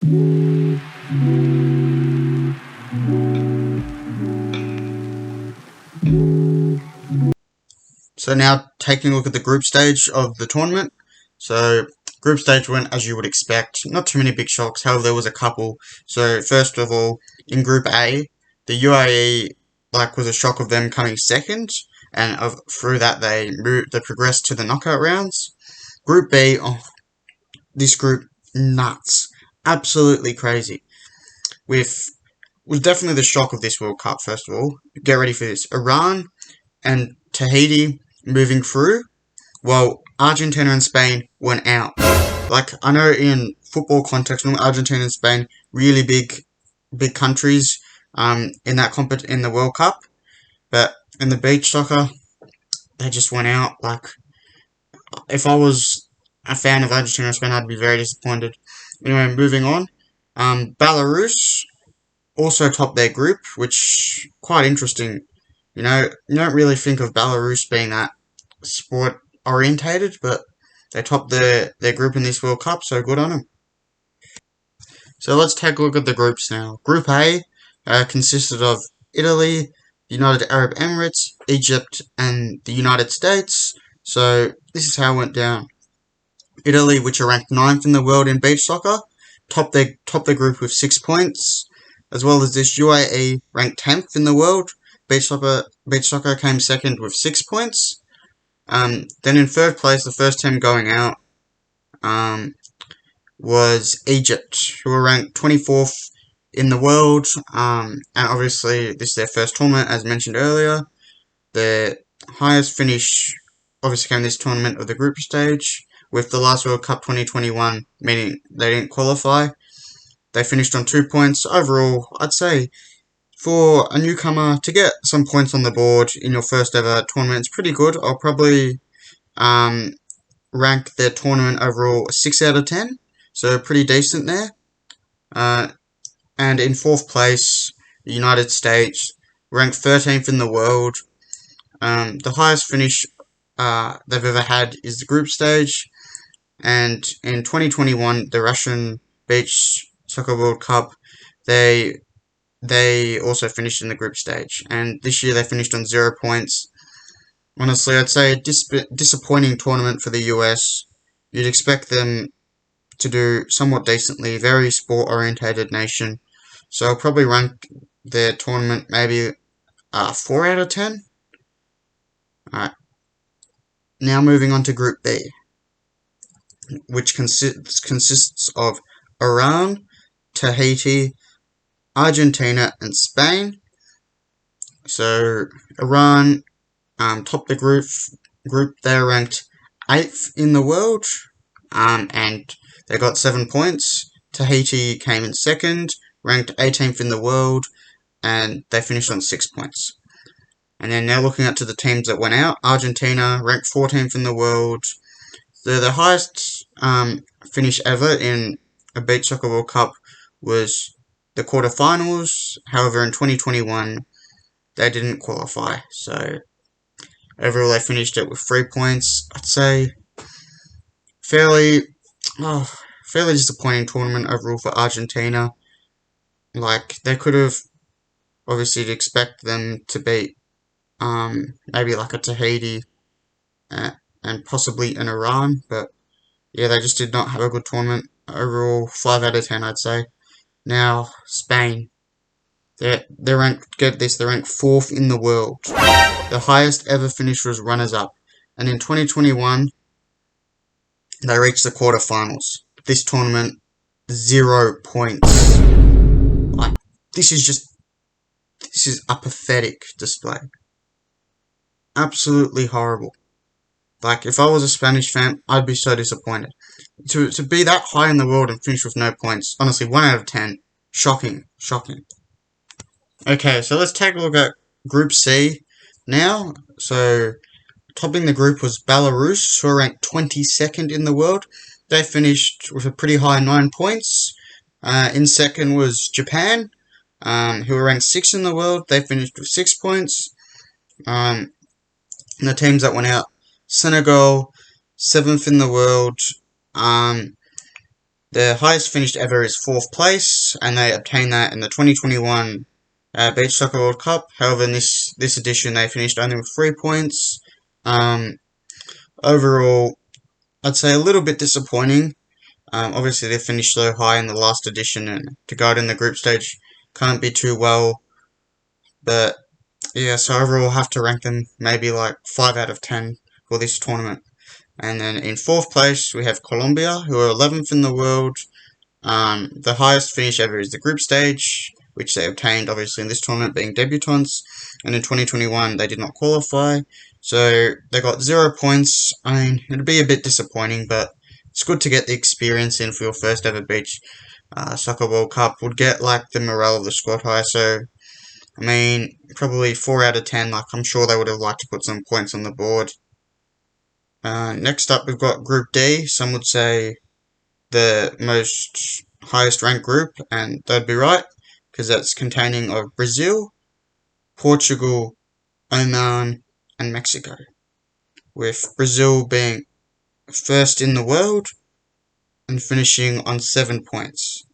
So now taking a look at the group stage of the tournament. So group stage went as you would expect. Not too many big shocks, however there was a couple. So first of all, in Group A, the UAE was a shock of them coming second, and through that they progressed to the knockout rounds. Group B, this group nuts, absolutely crazy. Was definitely the shock of this World Cup. First of all, get ready for this: Iran and Tahiti moving through, while Argentina and Spain went out. I know in football context, Argentina and Spain really big countries in the World Cup, but in the beach soccer they just went out. If I was a fan of Argentina and Spain, I'd be very disappointed. Anyway, moving on. Belarus also topped their group, which quite interesting. You don't really think of Belarus being that sport orientated, but they topped their group in this World Cup, so good on them. So let's take a look at the groups now. Group A consisted of Italy, the United Arab Emirates, Egypt, and the United States. So this is how it went down. Italy, which are ranked 9th in the world in beach soccer, topped the group with 6 points. As well as this, UAE ranked 10th in the world. Beach soccer came second with 6 points. Then in third place, the first team going out was Egypt, who were ranked 24th in the world. And obviously, this is their first tournament, as mentioned earlier. The highest finish obviously came this tournament of the group stage, with the last World Cup 2021, meaning they didn't qualify. They finished on 2 points. Overall, I'd say for a newcomer to get some points on the board in your first ever tournament is pretty good. I'll probably rank their tournament overall a 6 out of 10, so pretty decent there. And in fourth place, the United States, ranked 13th in the world. The highest finish they've ever had is the group stage, and in 2021, the Russian Beach Soccer World Cup, they also finished in the group stage, and this year they finished on 0 points. Honestly, I'd say a disappointing tournament for the US. You'd expect them to do somewhat decently, very sport-orientated nation. So I'll probably rank their tournament maybe 4 out of 10. Alright. Now moving on to Group B, which consists of Iran, Tahiti, Argentina, and Spain. So Iran topped the group. They're ranked 8th in the world, and they got 7 points. Tahiti came in second, ranked 18th in the world, and they finished on 6 points. And then now looking at to the teams that went out, Argentina ranked 14th in the world. They're the highest finish ever in a beach soccer World Cup was the quarterfinals. However, in 2021, they didn't qualify. So overall, they finished it with 3 points. I'd say fairly disappointing tournament overall for Argentina. They could have obviously expect them to beat maybe like a Tahiti and possibly an Iran, but yeah, they just did not have a good tournament. Overall, 5 out of 10, I'd say. Now, Spain. They're ranked, get this, they're ranked 4th in the world. The highest ever finish was runners-up. And in 2021, they reached the quarterfinals. This tournament, 0 points. This is a pathetic display. Absolutely horrible. If I was a Spanish fan, I'd be so disappointed. To be that high in the world and finish with no points, honestly, 1 out of 10. Shocking. Okay, so let's take a look at Group C now. So, topping the group was Belarus, who are ranked 22nd in the world. They finished with a pretty high 9 points. In second was Japan, who were ranked 6th in the world. They finished with 6 points. And the teams that went out, Senegal, 7th in the world. Their highest finished ever is 4th place, and they obtained that in the 2021 Beach Soccer World Cup. However, in this edition, they finished only with 3 points. Overall, I'd say a little bit disappointing. Obviously, they finished so high in the last edition, and to go out in the group stage can't be too well. But yeah, so overall, I'll have to rank them maybe like 5 out of 10 for this tournament. And then in 4th place, we have Colombia, who are 11th in the world. The highest finish ever is the group stage, which they obtained obviously in this tournament, being debutants. And in 2021, they did not qualify. So they got 0 points. I mean, it'd be a bit disappointing, but it's good to get the experience in for your first ever beach soccer World Cup. Would get like the morale of the squad high. So I mean, probably 4 out of 10. Like I'm sure they would have liked to put some points on the board. Next up, we've got Group D. Some would say the most highest ranked group, and they'd be right, because that's containing of Brazil, Portugal, Oman, and Mexico, with Brazil being first in the world and finishing on 7 points,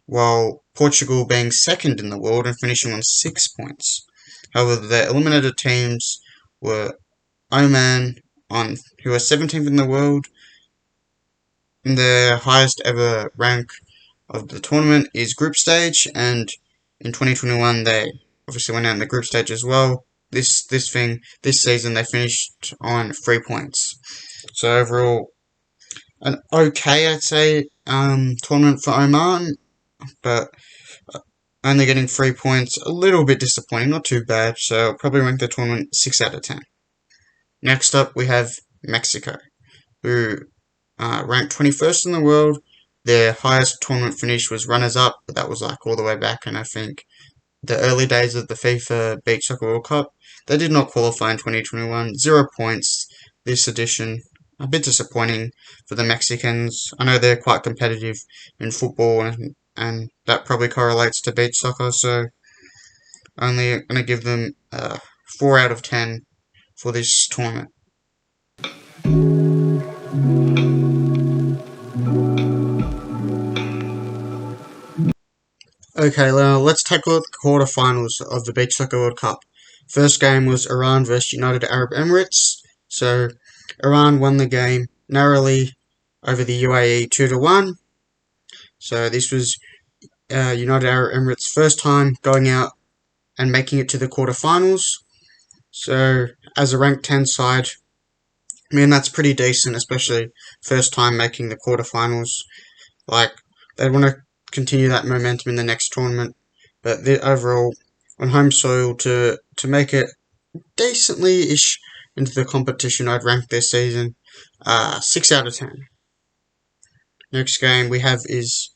while Portugal being second in the world and finishing on 6 points. However, the eliminated teams were Oman, who are 17th in the world. Their highest ever rank of the tournament is group stage, and in 2021 they obviously went out in the group stage as well. This season they finished on 3 points. So overall, an okay, I'd say, tournament for Oman, but only getting 3 points, a little bit disappointing, not too bad. So I'll probably rank the tournament 6 out of 10. Next up, we have Mexico, who ranked 21st in the world. Their highest tournament finish was runners-up, but that was like all the way back, and I think the early days of the FIFA Beach Soccer World Cup. They did not qualify in 2021. 0 points this edition. A bit disappointing for the Mexicans. I know they're quite competitive in football, and that probably correlates to beach soccer, so only going to give them 4 out of 10 for this tournament. Okay, now let's take a look at the quarterfinals of the Beach Soccer World Cup. First game was Iran versus United Arab Emirates. So Iran won the game narrowly over the UAE 2-1. So this was United Arab Emirates' first time going out and making it to the quarterfinals. So as a ranked 10 side, I mean that's pretty decent, especially first time making the quarterfinals. Like they want to continue that momentum in the next tournament, but overall on home soil to make it decently-ish into the competition, I'd rank this season 6 out of 10. Next game we have is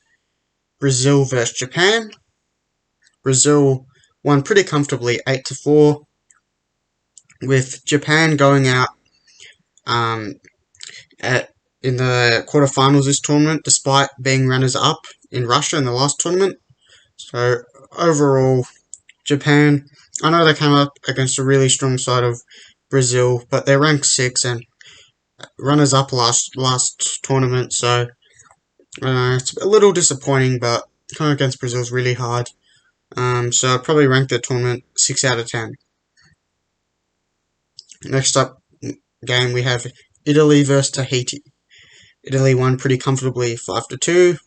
Brazil versus Japan. Brazil won pretty comfortably 8-4, with Japan going out in the quarterfinals this tournament, despite being runners-up in Russia in the last tournament. So overall, Japan, I know they came up against a really strong side of Brazil, but they're ranked 6 and runners-up last tournament, so it's a little disappointing, but coming against Brazil is really hard. So I'd probably rank the tournament 6 out of 10. Next up game we have Italy versus Tahiti. Italy won pretty comfortably 5-2.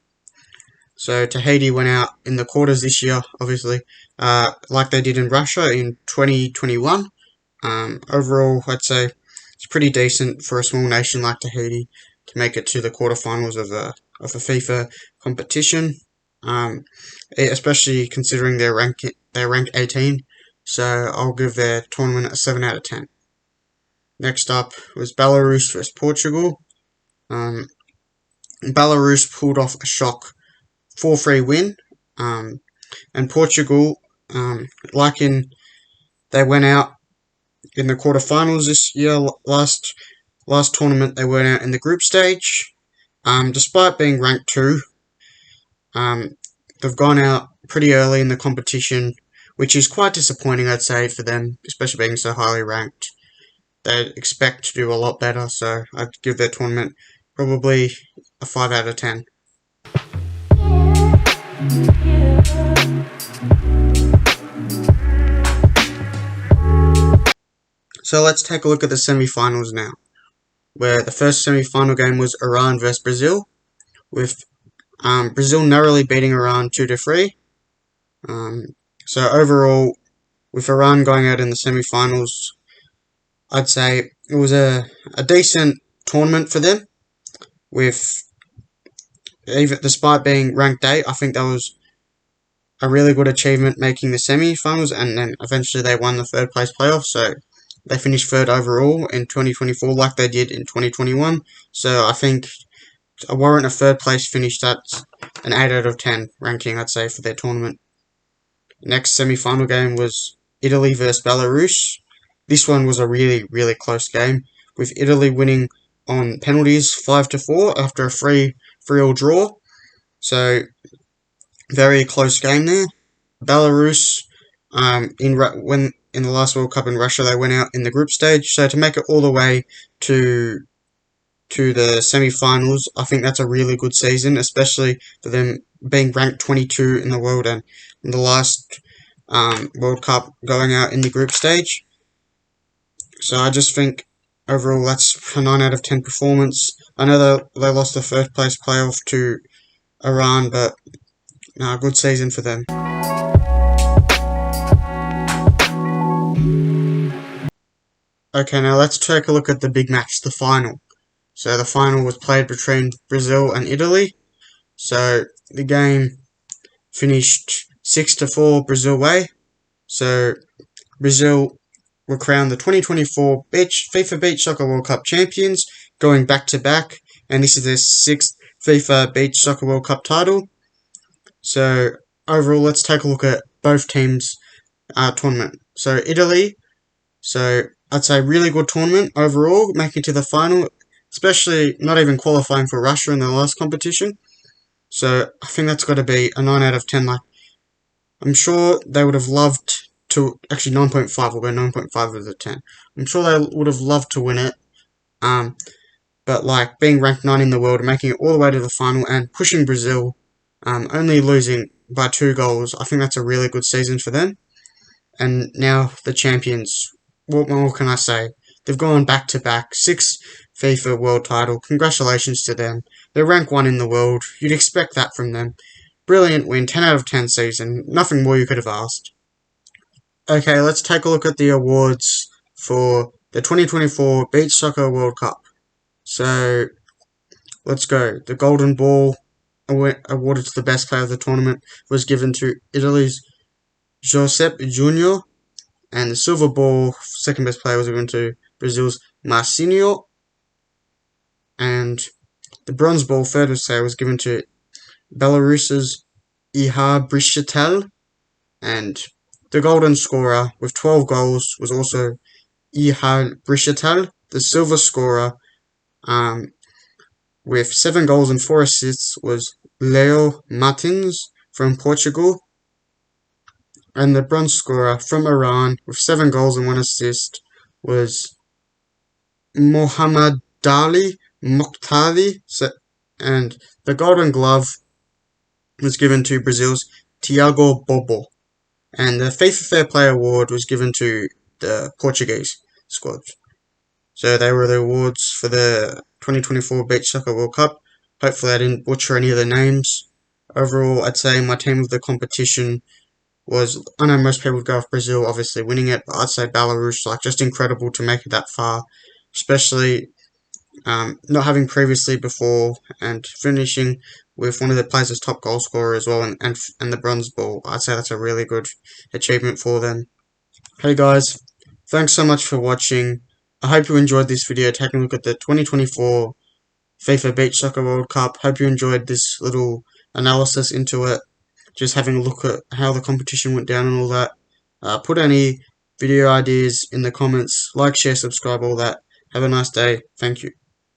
So Tahiti went out in the quarters this year, obviously, like they did in Russia in 2021. Overall, I'd say it's pretty decent for a small nation like Tahiti to make it to the quarterfinals of a FIFA competition, especially considering they're ranked 18. So I'll give their tournament a 7 out of 10. Next up was Belarus versus Portugal. Belarus pulled off a shock 4-3 win, and Portugal, they went out in the quarterfinals this year. Last tournament they went out in the group stage. Despite being ranked 2, they've gone out pretty early in the competition, which is quite disappointing, I'd say, for them, especially being so highly ranked. They expect to do a lot better, so I'd give their tournament probably a 5 out of 10. So let's take a look at the semi-finals now, where the first semi-final game was Iran versus Brazil, with Brazil narrowly beating Iran 2-3. So overall, with Iran going out in the semi-finals, I'd say it was a decent tournament for them. With even despite being ranked 8, I think that was a really good achievement making the semi-finals, and then eventually they won the third place playoff. So they finished third overall in 2024, like they did in 2021. So I think a warrant a third place finish. That's an 8 out of 10 ranking, I'd say, for their tournament. Next semi-final game was Italy versus Belarus. This one was a really, really close game, with Italy winning on penalties 5-4 after a 3-3 draw. So very close game there. Belarus, in the last World Cup in Russia, they went out in the group stage. So to make it all the way to the semi-finals, I think that's a really good season, especially for them being ranked 22 in the world and in the last World Cup going out in the group stage. So I just think overall that's a 9 out of 10 performance. I know they lost the first place playoff to Iran, but good season for them. Okay, now let's take a look at the big match, the final. So the final was played between Brazil and Italy. So the game finished 6-4 Brazil way. So Brazil were crowned the 2024 FIFA Beach Soccer World Cup champions, going back to back, and this is their 6th FIFA Beach Soccer World Cup title. So overall, let's take a look at both teams' tournament. So Italy, so I'd say really good tournament overall, making it to the final, especially not even qualifying for Russia in the last competition. So I think that's got to be a 9 out of 10. Like, I'm sure they would have loved to, actually 9.5, we'll go 9.5 out of 10. I'm sure they would have loved to win it. But like being ranked 9 in the world, making it all the way to the final and pushing Brazil, only losing by 2 goals, I think that's a really good season for them. And now the champions, what more can I say? They've gone back to back, 6th FIFA world title. Congratulations to them. They're rank 1 in the world. You'd expect that from them. Brilliant win, 10 out of 10 season. Nothing more you could have asked. Okay, let's take a look at the awards for the 2024 Beach Soccer World Cup. So, let's go. The Golden Ball, awarded to the best player of the tournament, was given to Italy's Giuseppe Junior, and the Silver Ball, second best player, was given to Brazil's Marcinho, and the Bronze Ball, third best player, was given to Belarus's Ihar Brichetel, and the golden scorer with 12 goals was also Ihar Brichetel. The silver scorer with 7 goals and 4 assists was Leo Martins from Portugal. And the bronze scorer from Iran with 7 goals and 1 assist was Mohammad Dali Mokhtari. And the golden glove was given to Brazil's Thiago Bobo. And the FIFA Fair Play Award was given to the Portuguese squad. So they were the awards for the 2024 Beach Soccer World Cup. Hopefully I didn't butcher any of the names. Overall, I'd say my team of the competition was, I know most people would go with Brazil obviously winning it, but I'd say Belarus, like, just incredible to make it that far. Especially not having previously before, and finishing with one of the players' top goal scorer as well, and the bronze ball. I'd say that's a really good achievement for them. Hey guys, thanks so much for watching. I hope you enjoyed this video taking a look at the 2024 FIFA Beach Soccer World Cup. Hope you enjoyed this little analysis into it, just having a look at how the competition went down and all that. Put any video ideas in the comments, like, share, subscribe, all that. Have a nice day. Thank you.